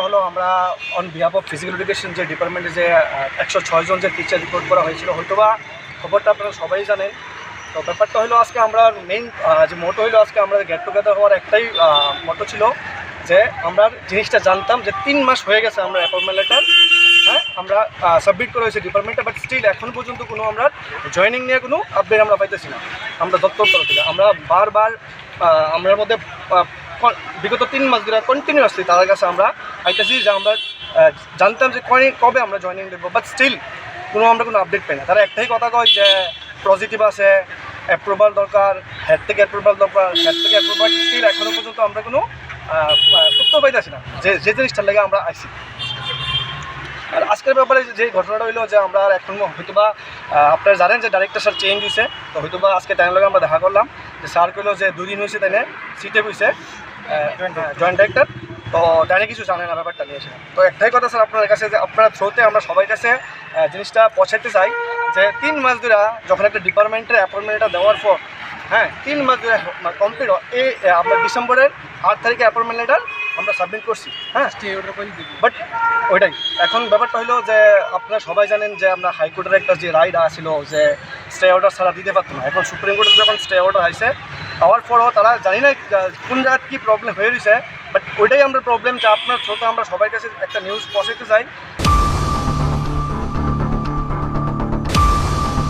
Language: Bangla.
হলো আমরা on behalf of physical education যে ডিপার্টমেন্টে যে 106 জন যে টিচার রিপোর্ট করা হয়েছিল, হয়তোবা খবরটা আপনারা সবাই জানেন। তো ব্যাপারটা হলো আজকে আমরা মেইন যে মোটো হলো আজকে আমরা গেট টুগেদার হওয়ার একটাই মোটো ছিল যে আমরা জিনিসটা জানতাম যে 3 মাস হয়ে গেছে আমরা অ্যাপয়েন্টমেন্ট লেটার আমরা সাবমিট করা হয়েছে ডিপার্টমেন্টে, বাট স্টিল এখন পর্যন্ত কোনো আমরা জয়েনিং নিয়ে কোনো আপডেট আমরা পাইতেছি না। আমরা দপ্তর তরফ থেকে আমরা বারবার আমরার মধ্যে বিগত 3 মাস ধরে কন্টিনিউয়াসলি তাদের কাছে আমরা পাইতেছি যে আমরা জানতাম যে কবে আমরা জয়েনিং দেবো, বাট স্টিল আমরা কোনো আপডেট পাই না। তারা একটাই কথা কয় যে পজিটিভ আছে, অ্যাপ্রুভাল দরকার, হেড থেকে অ্যাপ্রুভাল দরকার, হেড থেকে অ্যাপ্রুভাল, স্টিল এখনও পর্যন্ত আমরা কোনো উত্তর পাইতেছি না যে জিনিসটার লেগে আমরা আইসি। আর আজকের ব্যাপারে যে ঘটনাটা হইলো যে আমরা এখন হয়তোবা আপনারা জানেন যে ডাইরেক্টর স্যার চেঞ্জ হয়েছে, তো হয়তোবা আজকে তাই লগে আমরা দেখা করলাম যে স্যার কইলো যে 2 দিন হয়েছে তাই সিটে হয়েছে জয়েন্ট ডাইরেক্টর, তো তাই কিছু জানে না ব্যাপারটা নিয়েছিলাম। তো একটাই কথা স্যার আপনার কাছে যে আপনার থ্রুতে আমরা সবার কাছে জিনিসটা পৌঁছাইতে চাই যে 3 মাস ধরে যখন একটা ডিপার্টমেন্টের অ্যাপয়েন্টমেন্টটা দেওয়ার পর 3 মাস ধরে কমপ্লিট এই আপনার ডিসেম্বরের 8 তারিখে অ্যাপয়েন্টমেন্ট লেটার আমরা সাবমিট করছি। বাট ওইটাই এখন ব্যাপারটা হলো যে আপনারা সবাই জানেন যে আমরা হাইকোর্টের একটা যে রায় আসছিল যে স্টে অর্ডার ছাড়া দিতে পারতো না। এখন সুপ্রিম কোর্টে যখন স্টে অর্ডার আসছে হওয়ার পরও তারা জানি না কোন জায়গায় কী প্রবলেম হয়ে রয়েছে, বাট ওইটাই আমরা প্রবলেম যে আপনার থ্রুতে আমরা সবার কাছে একটা নিউজ পৌঁছাতে চাই